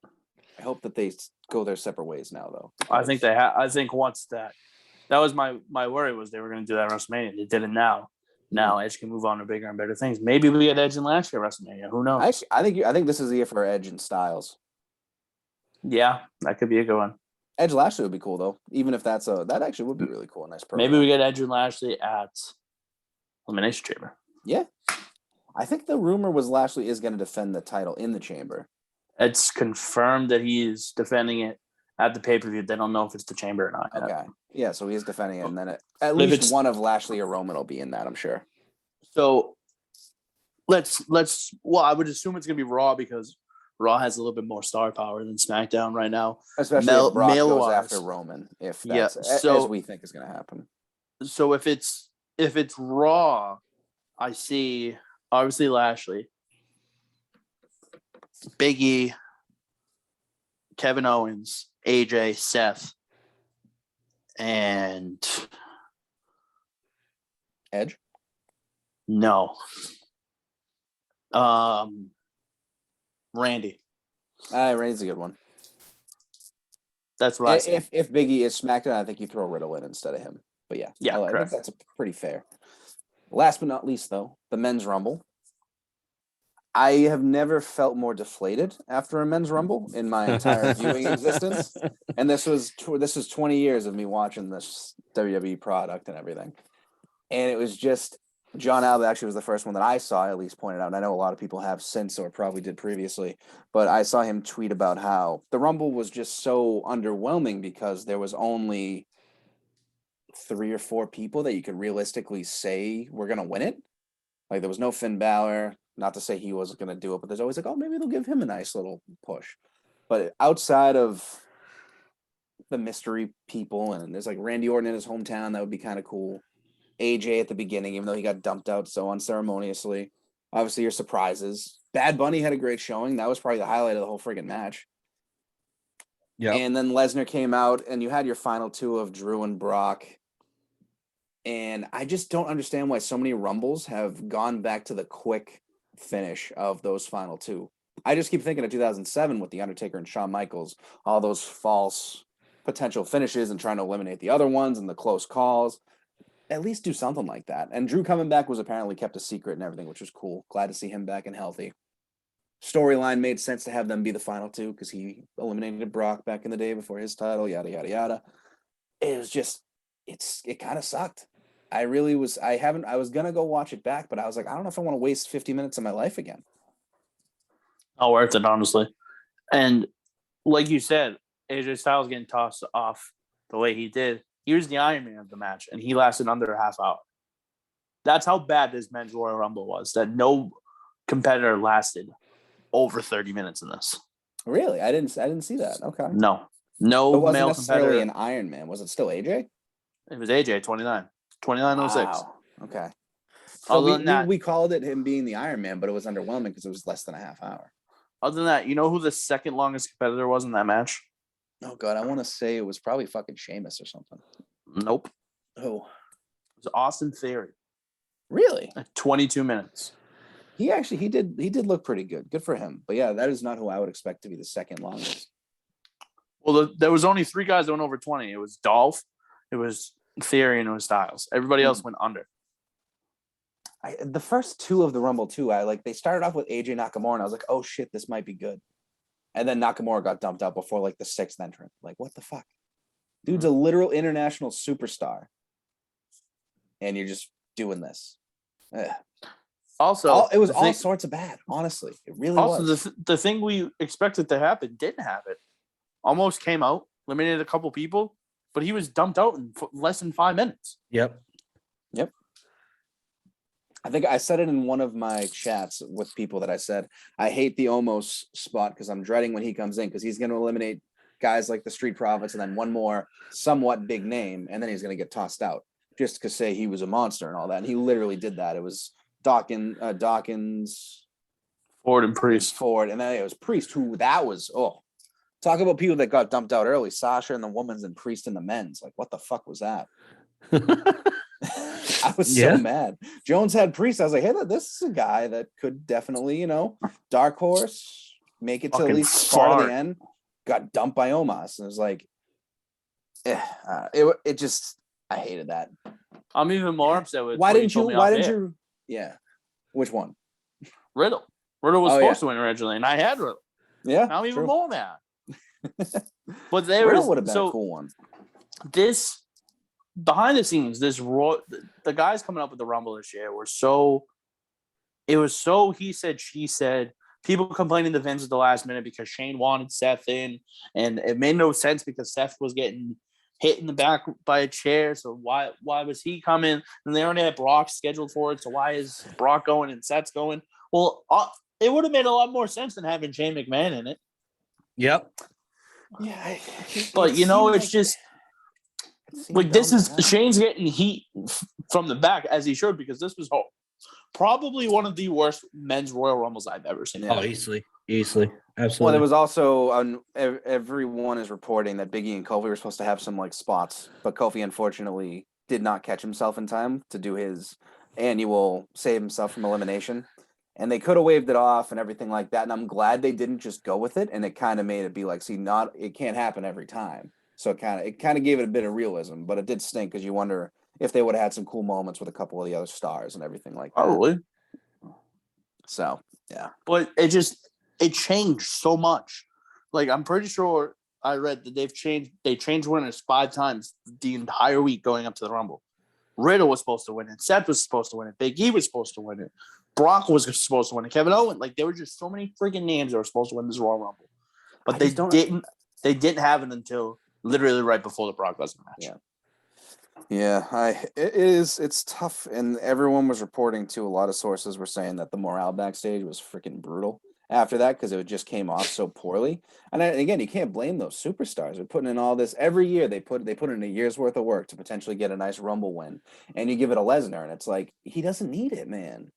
[SPEAKER 3] I hope that they go their separate ways now, though.
[SPEAKER 1] I think they have. I think once that was my worry was they were going to do that at WrestleMania. They did it now. Now Edge can move on to bigger and better things. Maybe we get Edge and Lashley at WrestleMania. Who knows?
[SPEAKER 3] I think this is the year for Edge and Styles.
[SPEAKER 1] Yeah, that could be a good one.
[SPEAKER 3] Edge Lashley would be cool though. Even if that actually would be really cool. A nice program.
[SPEAKER 1] Maybe we get Edge and Lashley at Elimination Chamber.
[SPEAKER 3] Yeah, I think the rumor was Lashley is going to defend the title in the Chamber.
[SPEAKER 1] It's confirmed that he is defending it at the pay-per-view. They don't know if it's the Chamber or not.
[SPEAKER 3] Okay. Yeah, so he's defending it, and then at least one of Lashley or Roman will be in that, I'm sure.
[SPEAKER 1] So let's. Well, I would assume it's gonna be Raw because Raw has a little bit more star power than SmackDown right now,
[SPEAKER 3] especially if Brock goes after Roman. If that's as we think is gonna happen.
[SPEAKER 1] So if it's Raw, I see obviously Lashley, Big E, Kevin Owens, AJ, Seth, and
[SPEAKER 3] Edge?
[SPEAKER 1] No. Randy.
[SPEAKER 3] Randy's a good one.
[SPEAKER 1] That's what I say.
[SPEAKER 3] If Big E is SmackDown, I think you throw Riddle in instead of him. But yeah, I think that's pretty fair. Last but not least, though, the men's Rumble. I have never felt more deflated after a men's rumble in my entire viewing existence. And this was 20 years of me watching this WWE product and everything. And it was just John Alba actually was the first one that I saw at least pointed out. And I know a lot of people have since or probably did previously, but I saw him tweet about how the Rumble was just so underwhelming because there was only 3 or 4 people that you could realistically say were going to win it. Like there was no Finn Balor. Not to say he wasn't going to do it, but there's always like, oh, maybe they'll give him a nice little push. But outside of the mystery people, and there's like Randy Orton in his hometown, that would be kind of cool. AJ at the beginning, even though he got dumped out so unceremoniously. Obviously, your surprises. Bad Bunny had a great showing. That was probably the highlight of the whole friggin' match.
[SPEAKER 2] Yeah.
[SPEAKER 3] And then Lesnar came out, and you had your final 2 of Drew and Brock. And I just don't understand why so many Rumbles have gone back to the quick finish of those final 2. I just keep thinking of 2007 with The Undertaker and Shawn Michaels, all those false potential finishes and trying to eliminate the other ones and the close calls. At least do something like that. And Drew coming back was apparently kept a secret and everything, which was cool. Glad to see him back and healthy. Storyline made sense to have them be the final 2 because he eliminated Brock back in the day before his title, yada, yada, yada. It was just, it kind of sucked. I was going to go watch it back, but I was like, I don't know if I want to waste 50 minutes of my life again.
[SPEAKER 1] Not worth it, honestly. And like you said, AJ Styles getting tossed off the way he did. He was the Iron Man of the match, and he lasted under a half hour. That's how bad this men's Royal Rumble was, that no competitor lasted over 30 minutes in this.
[SPEAKER 3] Really? I didn't see that. Okay.
[SPEAKER 1] No
[SPEAKER 3] It wasn't
[SPEAKER 1] male
[SPEAKER 3] necessarily
[SPEAKER 1] competitor.
[SPEAKER 3] an Iron Man. Was it still AJ?
[SPEAKER 1] It was AJ, 29.06.
[SPEAKER 3] Wow. Okay. So
[SPEAKER 1] Other than that,
[SPEAKER 3] we called it him being the Iron Man, but it was underwhelming because it was less than a half hour.
[SPEAKER 1] other than that, you know who the second longest competitor was in that match?
[SPEAKER 3] Oh, God. I want to say it was probably fucking Sheamus or something.
[SPEAKER 1] Nope.
[SPEAKER 3] Oh.
[SPEAKER 1] It was Austin Theory.
[SPEAKER 3] Really?
[SPEAKER 1] At 22 minutes.
[SPEAKER 3] He did look pretty good. Good for him. But yeah, that is not who I would expect to be the second longest.
[SPEAKER 1] Well, there was only 3 guys that went over 20. It was Dolph, it was Theory, and it was Styles. Everybody else went under.
[SPEAKER 3] The first 2 of the Rumble too, they started off with AJ Nakamura, and I was like, oh shit, this might be good. And then Nakamura got dumped out before like the 6th entrant. Like, what the fuck? Dude's a literal international superstar. And you're just doing this. Ugh.
[SPEAKER 1] Also,
[SPEAKER 3] it was all sorts of bad, honestly. It really was.
[SPEAKER 1] Also, the thing we expected to happen didn't happen. Almost came out, eliminated a couple people, but he was dumped out in less than 5 minutes.
[SPEAKER 2] Yep.
[SPEAKER 3] I think I said it in one of my chats with people that I said, I hate the Omos spot because I'm dreading when he comes in because he's going to eliminate guys like the Street Profits and then one more somewhat big name, and then he's going to get tossed out just to say he was a monster and all that. And he literally did that. It was Dawkins,
[SPEAKER 1] Ford, and Priest.
[SPEAKER 3] And then it was Priest, who that was, talk about people that got dumped out early. Sasha and the women's and Priest and the men's. Like, what the fuck was that? I was so mad. Jones had Priest. I was like, hey, this is a guy that could definitely, dark horse, make it to at least part of the end. Got dumped by Omos. And it was like, it just, I hated that.
[SPEAKER 1] I'm even more upset with
[SPEAKER 3] why didn't you? Yeah. Which one?
[SPEAKER 1] Riddle. Riddle was supposed to win originally, and I had Riddle.
[SPEAKER 3] Yeah.
[SPEAKER 1] I'm even more mad. But
[SPEAKER 3] Riddle would have been a cool one.
[SPEAKER 1] This behind the scenes, the guys coming up with the Rumble this year were so. It was so he said, she said. People complaining to Vince at the last minute because Shane wanted Seth in, and it made no sense because Seth was getting hit in the back by a chair. So why was he coming? And they already had Brock scheduled for it. So why is Brock going and Seth's going? Well, it would have made a lot more sense than having Shane McMahon in it.
[SPEAKER 2] Yep.
[SPEAKER 3] Yeah,
[SPEAKER 1] but it's just like this is Shane's getting heat from the back as he should because this was probably one of the worst men's Royal Rumbles I've ever seen.
[SPEAKER 2] Oh, easily, absolutely.
[SPEAKER 3] Well, there was also everyone is reporting that Big E and Kofi were supposed to have some spots, but Kofi unfortunately did not catch himself in time to do his annual save himself from elimination, and they could have waved it off and everything like that. And I'm glad they didn't just go with it, and it kind of made it be like, it can't happen every time. So it kind of gave it a bit of realism, but it did stink because you wonder if they would have had some cool moments with a couple of the other stars and everything like that.
[SPEAKER 1] Probably.
[SPEAKER 3] So yeah,
[SPEAKER 1] But it changed so much. Like I'm pretty sure I read that they changed winners 5 times the entire week going up to the Rumble. Riddle was supposed to win it. Seth was supposed to win it. Big E was supposed to win it. Brock was supposed to win it. Kevin Owens. Like there were just so many freaking names that were supposed to win this Royal Rumble, but they didn't. They didn't have it until literally right before the Brock Lesnar match.
[SPEAKER 3] Yeah. It's tough, and everyone was reporting to. A lot of sources were saying that the morale backstage was freaking brutal after that because it just came off so poorly. And again, you can't blame those superstars. They're putting in all this every year. They put in a year's worth of work to potentially get a nice Rumble win, and you give it a Lesnar, and it's like he doesn't need it, man.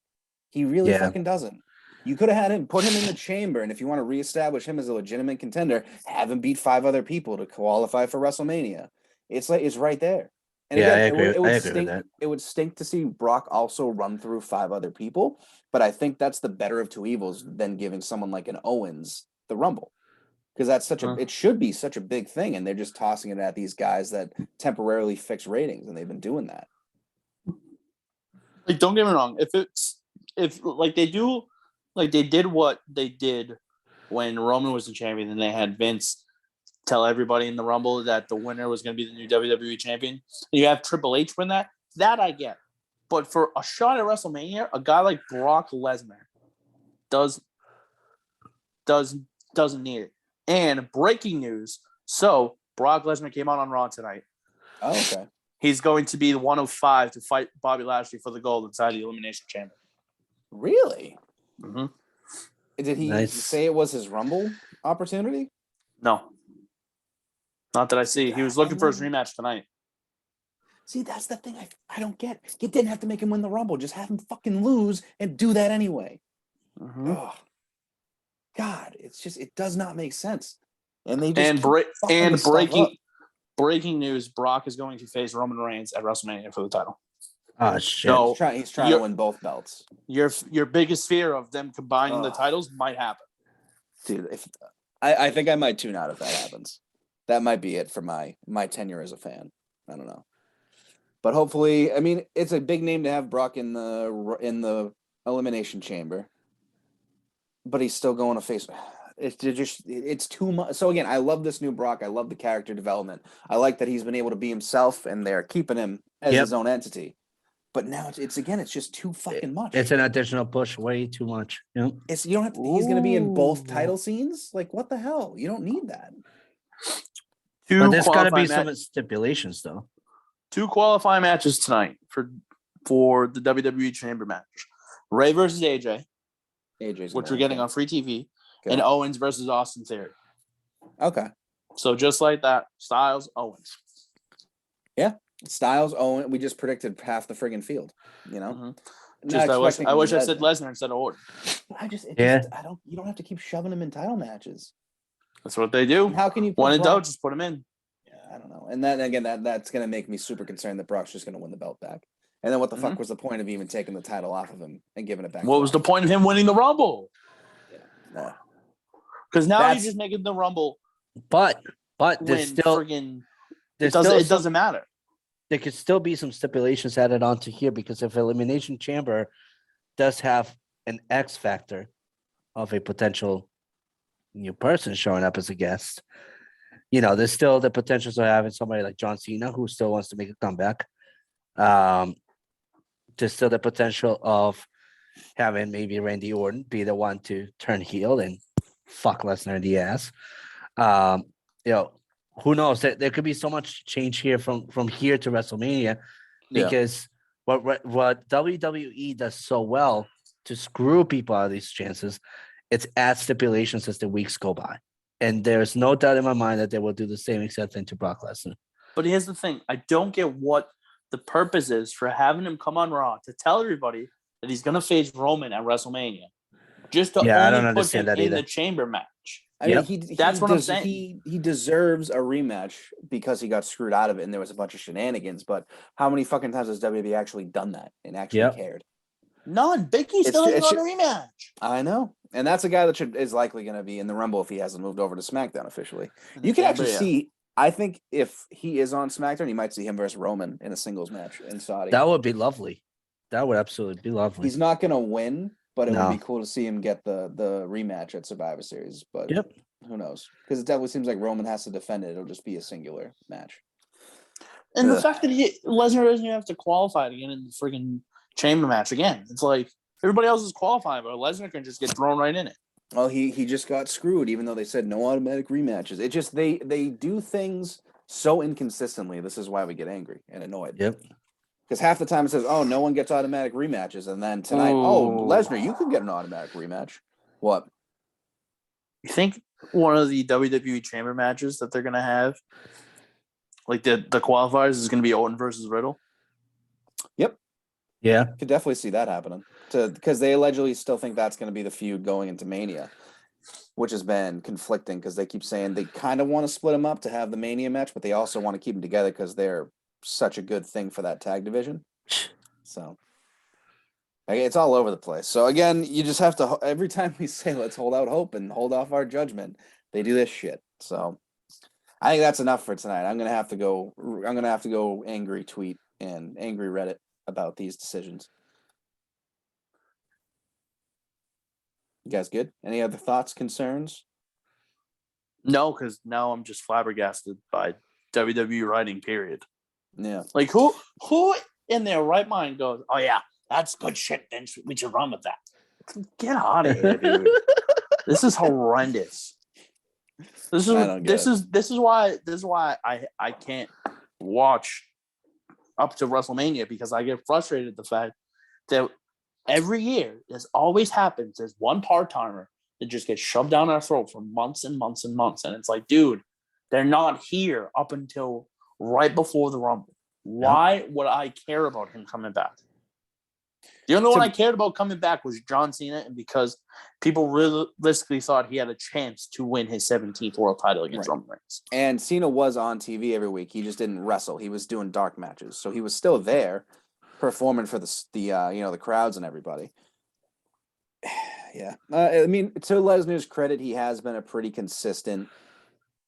[SPEAKER 3] He really fucking doesn't. You could have had him put him in the chamber, and if you want to reestablish him as a legitimate contender, have him beat 5 other people to qualify for WrestleMania. It's right there. And
[SPEAKER 2] I
[SPEAKER 3] again,
[SPEAKER 2] agree.
[SPEAKER 3] it would
[SPEAKER 2] agree
[SPEAKER 3] stink.
[SPEAKER 2] with that.
[SPEAKER 3] It would stink to see Brock also run through 5 other people, but I think that's the better of 2 evils than giving someone like an Owens the Rumble, because that's it should be such a big thing, and they're just tossing it at these guys that temporarily fix ratings, and they've been doing that.
[SPEAKER 1] Like, don't get me wrong. If like they do, like they did what they did when Roman was the champion, and they had Vince tell everybody in the Rumble that the winner was going to be the new WWE champion. And you have Triple H win that I get. But for a shot at WrestleMania, a guy like Brock Lesnar doesn't need it. And breaking news: so Brock Lesnar came out on Raw tonight.
[SPEAKER 3] Oh, okay.
[SPEAKER 1] He's going to be the 1 of 5 to fight Bobby Lashley for the gold inside the Elimination Chamber.
[SPEAKER 3] Really?
[SPEAKER 1] Mm-hmm.
[SPEAKER 3] Did he say it was his Rumble opportunity?
[SPEAKER 1] No. Not that I see. He was looking for his rematch tonight.
[SPEAKER 3] See, that's the thing I don't get. You didn't have to make him win the Rumble. Just have him fucking lose and do that anyway.
[SPEAKER 1] Mm-hmm.
[SPEAKER 3] Oh, God, it does not make sense. And they just
[SPEAKER 1] breaking news: Brock is going to face Roman Reigns at WrestleMania for the title.
[SPEAKER 2] Oh shit!
[SPEAKER 1] So
[SPEAKER 3] he's trying to win both belts.
[SPEAKER 1] Your biggest fear of them combining the titles might happen,
[SPEAKER 3] dude. I think I might tune out if that happens. That might be it for my tenure as a fan. I don't know, but hopefully, I mean, it's a big name to have Brock in the Elimination Chamber, but he's still going to face. It's too much. So again, I love this new Brock. I love the character development. I like that he's been able to be himself, and they're keeping him as his own entity. But now it's just too fucking much.
[SPEAKER 2] It's an additional push, way too much. Yep.
[SPEAKER 3] You don't have to, he's going to be in both title scenes. Like, what the hell? You don't need that.
[SPEAKER 2] But there's got to be some stipulations, though.
[SPEAKER 1] 2 qualifying matches tonight for the WWE Chamber match: Ray versus AJ, which we're getting on free TV, and Owens versus Austin Theory.
[SPEAKER 3] Okay.
[SPEAKER 1] So just like that, Styles, Owens.
[SPEAKER 3] Yeah. Styles, Owen, we just predicted half the friggin' field, you know.
[SPEAKER 1] Mm-hmm. I wish I said Lesnar instead of Orton.
[SPEAKER 3] You don't have to keep shoving him in title matches.
[SPEAKER 1] That's what they do.
[SPEAKER 3] And how can you
[SPEAKER 1] one and out? Just put him in.
[SPEAKER 3] Yeah, I don't know. And then again, that's gonna make me super concerned that Brock's just gonna win the belt back. And then what the fuck was the point of even taking the title off of him and giving it back?
[SPEAKER 1] What was the point of him winning the Rumble?
[SPEAKER 3] Yeah.
[SPEAKER 1] Because now he's just making the Rumble.
[SPEAKER 2] But there's still
[SPEAKER 1] it doesn't matter.
[SPEAKER 2] There could still be some stipulations added onto here, because if Elimination Chamber does have an X factor of a potential new person showing up as a guest, there's still the potential of having somebody like John Cena who still wants to make a comeback. There's still the potential of having maybe Randy Orton be the one to turn heel and fuck Lesnar in the ass. Who knows? There could be so much change here from here to WrestleMania, because what WWE does so well to screw people out of these chances, it's add stipulations as the weeks go by. And there's no doubt in my mind that they will do the same exact thing to Brock Lesnar.
[SPEAKER 1] But here's the thing. I don't get what the purpose is for having him come on Raw to tell everybody that he's going to face Roman at WrestleMania. Just to only put him in the chamber match.
[SPEAKER 3] I mean, that's what I'm saying. He deserves a rematch because he got screwed out of it and there was a bunch of shenanigans. But how many fucking times has WWE actually done that and actually cared?
[SPEAKER 1] None. Big E still hasn't got a rematch.
[SPEAKER 3] I know. And that's a guy that is likely going to be in the Rumble if he hasn't moved over to SmackDown officially. You can actually see, I think if he is on SmackDown, you might see him versus Roman in a singles match in Saudi.
[SPEAKER 2] That would be lovely. That would absolutely be lovely.
[SPEAKER 3] He's not going to win, but it would be
[SPEAKER 2] No.
[SPEAKER 3] cool to see him get the rematch at Survivor Series. But
[SPEAKER 2] Yep.
[SPEAKER 3] who knows? Because it definitely seems like Roman has to defend it. It'll just be a singular match.
[SPEAKER 1] And the
[SPEAKER 3] Ugh.
[SPEAKER 1] fact that Lesnar doesn't even have to qualify to get in the freaking chamber match again. It's like everybody else is qualifying, but Lesnar can just get thrown right in it.
[SPEAKER 3] Well, he just got screwed, even though they said no automatic rematches. It just they do things so inconsistently. This is why we get angry and annoyed.
[SPEAKER 2] Yep.
[SPEAKER 3] Because half the time it says, "Oh, no one gets automatic rematches," and then tonight, "Oh, Lesnar, you could get an automatic rematch." What?
[SPEAKER 1] You think one of the WWE chamber matches that they're gonna have, like the qualifiers, is gonna be Orton versus Riddle?
[SPEAKER 3] Yep.
[SPEAKER 2] Yeah.
[SPEAKER 3] Could definitely see that happening. Because they allegedly still think that's going to be the feud going into Mania, which has been conflicting because they keep saying they kind of want to split them up to have the Mania match, but they also want to keep them together because they're such a good thing for that tag division. So it's all over the place. So again, you just have to, every time we say let's hold out hope and hold off our judgment, they do this shit. So I think that's enough for tonight. I'm gonna have to go angry tweet and angry Reddit about these decisions. You guys good? Any other thoughts, concerns?
[SPEAKER 1] No, because now I'm just flabbergasted by WWE writing. Period.
[SPEAKER 3] Yeah.
[SPEAKER 1] Like who in their right mind goes, "Oh yeah, that's good shit. Then we should run with that." Get out of here, dude. This is horrendous. This is why I can't watch up to WrestleMania, because I get frustrated at the fact that every year this always happens. There's one part-timer that just gets shoved down our throat for months and months and months. And it's like, dude, they're not here up until right before the Rumble. Why would I care about him coming back? The only one I cared about coming back was John Cena, and because people realistically thought he had a chance to win his 17th world title against Roman Reigns.
[SPEAKER 3] And Cena was on TV every week. He just didn't wrestle. He was doing dark matches. So he was still there performing for the crowds and everybody. Yeah. I mean, to Lesnar's credit, he has been a pretty consistent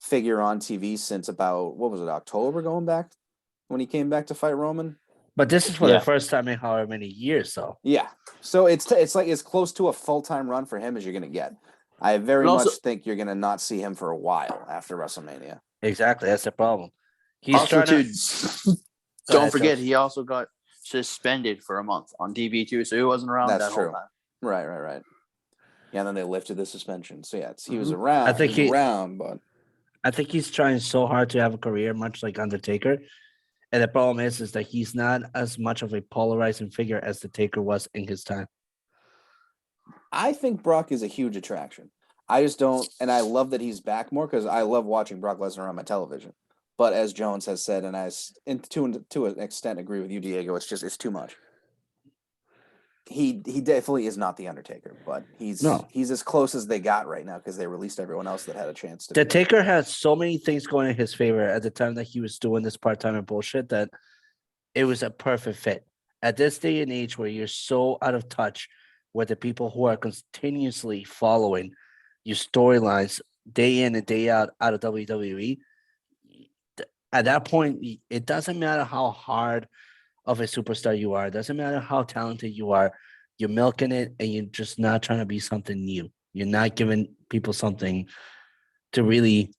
[SPEAKER 3] figure on TV since about, what was it, October going back when he came back to fight Roman?
[SPEAKER 2] But this is for the first time in however many years, though.
[SPEAKER 3] Yeah. So it's like as close to a full-time run for him as you're going to get. I very much think you're going to not see him for a while after WrestleMania.
[SPEAKER 2] Exactly. That's the problem.
[SPEAKER 1] He's also, trying to... Don't forget, he also got suspended for a month on TV too, so he wasn't around that whole time.
[SPEAKER 3] Right. Yeah, and then they lifted the suspension. So yeah, he was around. But
[SPEAKER 2] I think he's trying so hard to have a career, much like Undertaker. And the problem is that he's not as much of a polarizing figure as the Taker was in his time.
[SPEAKER 3] I think Brock is a huge attraction. I just don't, and I love that he's back more because I love watching Brock Lesnar on my television. But as Jones has said, and to an extent agree with you, Diego, it's too much. He definitely is not the Undertaker, but he's as close as they got right now because they released everyone else that had a chance to.
[SPEAKER 2] The Taker had so many things going in his favor at the time that he was doing this part-time bullshit that it was a perfect fit. At this day and age where you're so out of touch with the people who are continuously following your storylines day in and day out of WWE, at that point, it doesn't matter how hard of a superstar you are. It doesn't matter how talented you are. You're milking it, and you're just not trying to be something new. You're not giving people something to really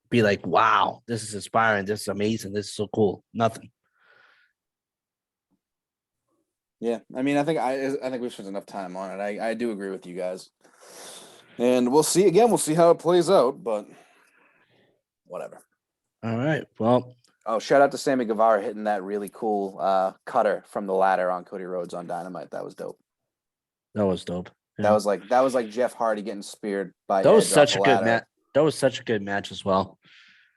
[SPEAKER 2] be like, wow, this is inspiring. This is amazing. This is so cool. Nothing.
[SPEAKER 3] Yeah, I mean, I think we've spent enough time on it. I do agree with you guys, and we'll see. Again, we'll see how it plays out, but whatever.
[SPEAKER 2] All right. Well.
[SPEAKER 3] Oh, shout out to Sammy Guevara hitting that really cool cutter from the ladder on Cody Rhodes on Dynamite. That was dope.
[SPEAKER 2] That was dope.
[SPEAKER 3] Yeah. That was like Jeff Hardy getting speared by.
[SPEAKER 2] That was such a good match. That was such a good match as well.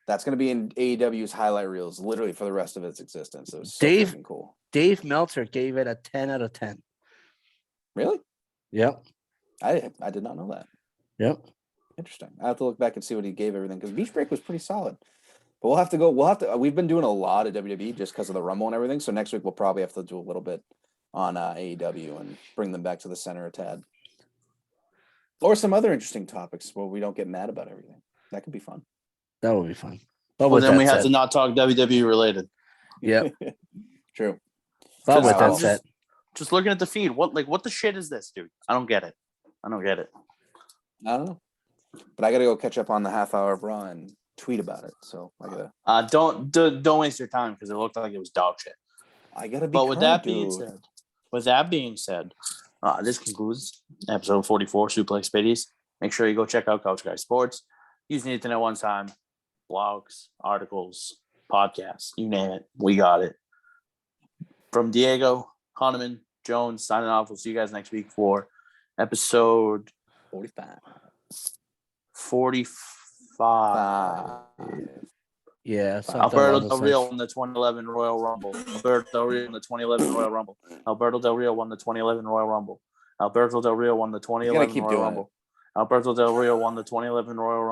[SPEAKER 3] That's going to be in AEW's highlight reels, literally for the rest of its existence. It was so freaking cool.
[SPEAKER 2] Dave Meltzer gave it a 10 out of 10.
[SPEAKER 3] Really?
[SPEAKER 2] Yep.
[SPEAKER 3] I did not know that.
[SPEAKER 2] Yep.
[SPEAKER 3] Interesting. I have to look back and see what he gave everything because Beach Break was pretty solid. But we've been doing a lot of WWE just because of the Rumble and everything. So next week we'll probably have to do a little bit on AEW and bring them back to the center a tad. Or some other interesting topics where we don't get mad about everything. That could be fun.
[SPEAKER 2] That would be fun. But
[SPEAKER 1] well, then we have to not talk WWE related.
[SPEAKER 2] Yeah.
[SPEAKER 3] True.
[SPEAKER 2] But with that said,
[SPEAKER 1] Just looking at the feed, what the shit is this, dude? I don't get it.
[SPEAKER 3] I don't know. But I gotta go catch up on the half hour of Raw and tweet about it. So I gotta.
[SPEAKER 1] Don't waste your time because it looked like it was dog shit.
[SPEAKER 3] I gotta be.
[SPEAKER 1] But with that
[SPEAKER 3] dude.
[SPEAKER 1] being said, this concludes episode 44, Suplex Biddies. Make sure you go check out Couch Guy Sports. You just need to know one time. Blogs, articles, podcasts, you name it. We got it. From Diego, Kahneman, Jones, signing off. We'll see you guys next week for episode 45.
[SPEAKER 2] Yeah.
[SPEAKER 1] Alberto Del Rio won the 2011 Royal Rumble. Alberto Del Rio won the 2011 Royal Rumble. Alberto Del Rio won the 2011 Royal Rumble. Alberto Del Rio won the 2011 Royal Rumble. Alberto Del Rio won the 2011 Royal Rumble.